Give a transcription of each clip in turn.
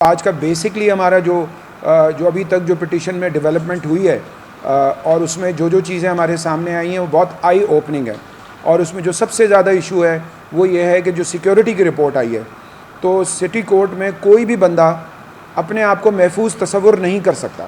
آج کا بیسکلی ہمارا جو ابھی تک جو پٹیشن میں ڈیولپمنٹ ہوئی ہے اور اس میں جو چیزیں ہمارے سامنے آئی ہیں وہ بہت آئی اوپننگ ہے. اور اس میں جو سب سے زیادہ ایشو ہے وہ یہ ہے کہ جو سیکیورٹی کی رپورٹ آئی ہے تو سٹی کورٹ میں کوئی بھی بندہ اپنے آپ کو محفوظ تصور نہیں کر سکتا.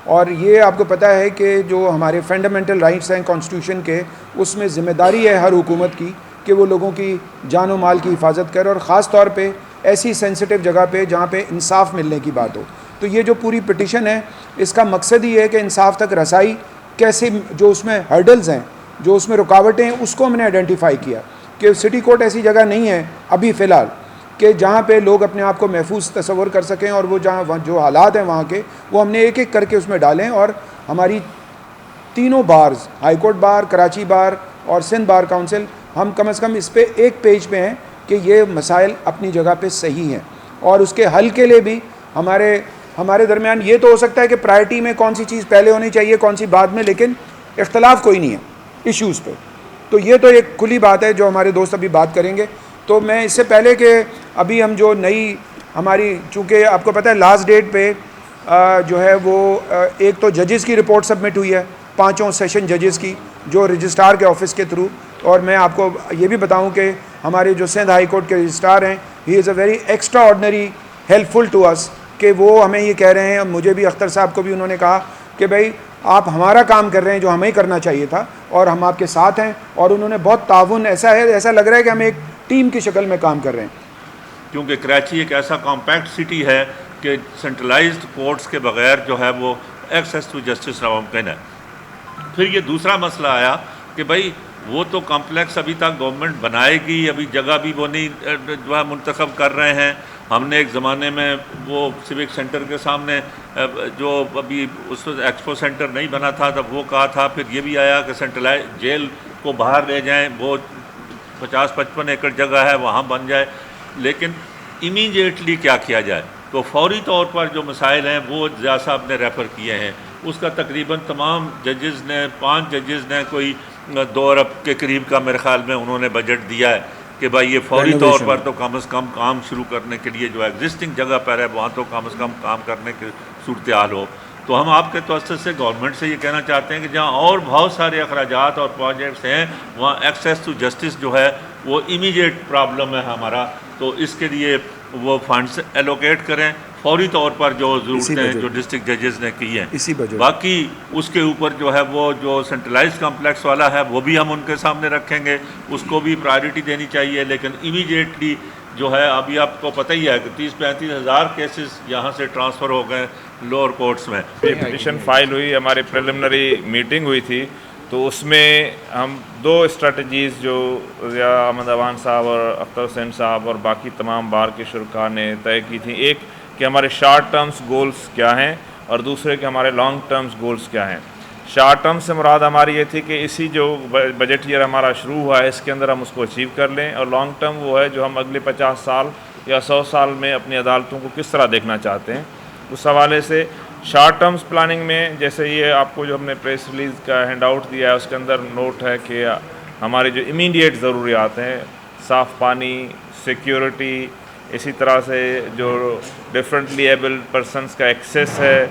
اور یہ آپ کو پتہ ہے کہ جو ہمارے فنڈامنٹل رائٹس ہیں کانسٹیٹیوشن کے, اس میں ذمہ داری ہے ہر حکومت کی کہ وہ لوگوں کی جان و مال کی حفاظت کرے, اور خاص طور پہ ایسی سینسٹیو جگہ پہ جہاں پہ انصاف ملنے کی بات ہو. تو یہ جو پوری پٹیشن ہے اس کا مقصد یہ ہے کہ انصاف تک رسائی کیسے, جو اس میں ہرڈلز ہیں, جو اس میں رکاوٹیں ہیں, اس کو ہم نے آئیڈینٹیفائی کیا کہ سٹی کورٹ ایسی جگہ نہیں ہے ابھی فی الحال کہ جہاں پہ لوگ اپنے آپ کو محفوظ تصور کر سکیں, اور وہ جہاں جو حالات ہیں وہاں کے وہ ہم نے ایک ایک کر کے اس میں ڈالیں. اور ہماری تینوں bars, high court bar, Karachi bar اور سندھ بار کونسل, ہم کم از کم اس پہ ایک پیج پہ ہیں کہ یہ مسائل اپنی جگہ پہ صحیح ہیں, اور اس کے حل کے لیے بھی ہمارے درمیان یہ تو ہو سکتا ہے کہ پرائرٹی میں کون سی چیز پہلے ہونی چاہیے کون سی بعد میں, لیکن اختلاف کوئی نہیں ہے ایشوز پہ. تو یہ تو ایک کھلی بات ہے جو ہمارے دوست ابھی بات کریں گے. تو میں اس سے پہلے کہ ابھی ہم جو نئی ہماری, چونکہ آپ کو پتہ ہے لاسٹ ڈیٹ پہ جو ہے وہ ایک تو ججز کی رپورٹ سبمٹ ہوئی ہے, 5 سیشن ججز کی, جو رجسٹرار کے آفس کے تھرو. اور میں آپ کو یہ بھی بتاؤں کہ ہمارے جو سندھ ہائی کورٹ کے رجسٹرار ہیں, he is a very extraordinary helpful to us, کہ وہ ہمیں یہ کہہ رہے ہیں, مجھے بھی اختر صاحب کو بھی انہوں نے کہا کہ بھائی آپ ہمارا کام کر رہے ہیں جو ہمیں کرنا چاہیے تھا, اور ہم آپ کے ساتھ ہیں. اور انہوں نے بہت تعاون, ایسا لگ رہا ہے کہ ہم ایک ٹیم کی شکل میں کام کر رہے ہیں. کیونکہ کراچی ایک ایسا کمپیکٹ سٹی ہے کہ سینٹرلائزڈ کورٹس کے بغیر جو ہے وہ ایکسیس ٹو جسٹس ناممکن ہے. پھر یہ دوسرا مسئلہ آیا کہ بھائی وہ تو کمپلیکس ابھی تک گورنمنٹ بنائے گی, ابھی جگہ بھی وہ نہیں جو ہے منتخب کر رہے ہیں. ہم نے ایک زمانے میں وہ سیوک سینٹر کے سامنے جو ابھی اس وقت ایکسپو سینٹر نہیں بنا تھا تب وہ کہا تھا, پھر یہ بھی آیا کہ سینٹرلائز جیل کو باہر لے جائیں, وہ 50-55 ایکڑ جگہ ہے وہاں بن جائے. لیکن امیڈیٹلی کیا کیا جائے؟ تو فوری طور پر جو مسائل ہیں وہ ضیاء صاحب نے ریفر کیے ہیں. اس کا تقریباً تمام ججز نے 5 ججز نے کوئی 2 ارب کے قریب کا میرے خیال میں انہوں نے بجٹ دیا ہے کہ بھائی یہ فوری طور پر تو کم از کم کام شروع کرنے کے لیے جو ایگزسٹنگ جگہ پر ہے وہاں تو کم از کم کام کرنے کی صورتحال ہو. تو ہم آپ کے توسط سے گورنمنٹ سے یہ کہنا چاہتے ہیں کہ جہاں اور بہت سارے اخراجات اور پروجیکٹس ہیں وہاں ایکسیس ٹو جسٹس جو ہے وہ امیڈیٹ پرابلم ہے ہمارا, تو اس کے لیے وہ فنڈس ایلوکیٹ کریں فوری طور پر جو ضرورتیں جو ڈسٹرکٹ ججز نے کی ہیں. باقی اس کے اوپر جو ہے وہ جو سینٹرلائز کمپلیکس والا ہے وہ بھی ہم ان کے سامنے رکھیں گے, اس کو بھی پرائرٹی دینی چاہیے. لیکن امیڈیٹلی جو ہے ابھی آپ کو پتہ ہی ہے کہ 30-35 ہزار کیسز یہاں سے ٹرانسفر ہو گئے لوور کورٹس میں. پٹیشن فائل ہوئی, ہماری پریلیمنری میٹنگ ہوئی تھی, تو اس میں ہم 2 اسٹریٹجیز جو ضیاء احمد اوان صاحب اور اختر حسین صاحب اور باقی تمام بار کے شرکاء نے طے کی تھیں. ایک کہ ہمارے شارٹ ٹرمز گولز کیا ہیں, اور دوسرے کہ ہمارے لانگ ٹرمز گولز کیا ہیں. شارٹ ٹرم سے مراد ہماری یہ تھی کہ اسی جو بجٹ ایئر ہمارا شروع ہوا ہے اس کے اندر ہم اس کو اچیو کر لیں, اور لانگ ٹرم وہ ہے جو ہم اگلے 50 سال یا 100 سال میں اپنی عدالتوں کو کس طرح دیکھنا چاہتے ہیں. اس حوالے سے شارٹ ٹرمز پلاننگ میں جیسے یہ آپ کو جو ہم نے پریس ریلیز کا ہینڈ آؤٹ دیا ہے اس کے اندر نوٹ ہے کہ ہمارے جو امیڈیٹ ضروریات ہیں, صاف پانی, سیکیورٹی, اسی طرح سے جو ڈفرینٹلی ایبل پرسنس کا ایکسیس ہے,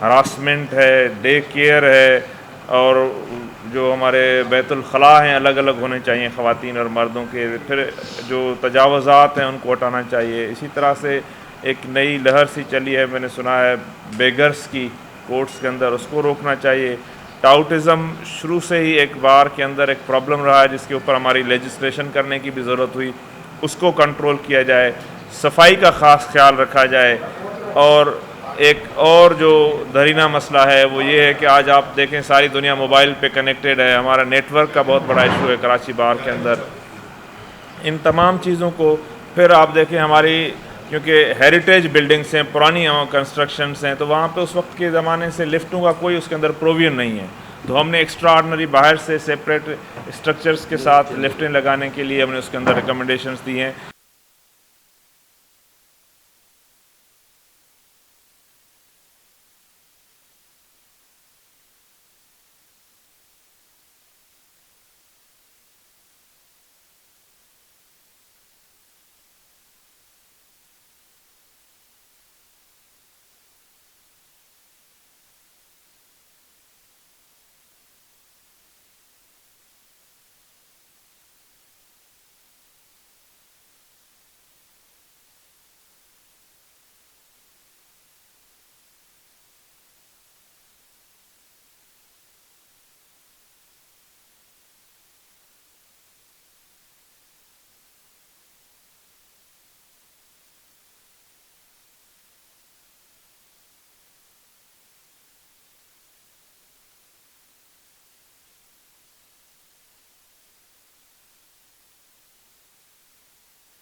ہراسمنٹ ہے, ڈے کیئر ہے, اور جو ہمارے بیت الخلاء ہیں الگ الگ ہونے چاہیے خواتین اور مردوں کے, پھر جو تجاوزات ہیں ان کو ہٹانا چاہیے. اسی طرح سے ایک نئی لہر سی چلی ہے, میں نے سنا ہے بیگرس کی کورٹس کے اندر, اس کو روکنا چاہیے. ٹاؤٹزم شروع سے ہی ایک بار کے اندر ایک پرابلم رہا ہے جس کے اوپر ہماری لیجسلیشن کرنے کی بھی ضرورت ہوئی, اس کو کنٹرول کیا جائے. صفائی کا خاص خیال رکھا جائے. اور ایک اور جو دھرینہ مسئلہ ہے وہ یہ ہے کہ آج آپ دیکھیں ساری دنیا موبائل پہ کنیکٹڈ ہے, ہمارا نیٹ ورک کا بہت بڑا ایشو ہے کراچی بار کے اندر. ان تمام چیزوں کو پھر آپ دیکھیں ہماری کیونکہ ہیریٹیج بلڈنگس ہیں, پرانی کنسٹرکشنس ہیں, تو وہاں پہ اس وقت کے زمانے سے لفٹوں کا کوئی اس کے اندر پروویژن نہیں ہے. تو ہم نے ایکسٹرا آرڈنری باہر سے سیپریٹ اسٹرکچرز کے ساتھ لفٹیں لگانے کے لیے ہم نے اس کے اندر ریکمنڈیشنز دی ہیں.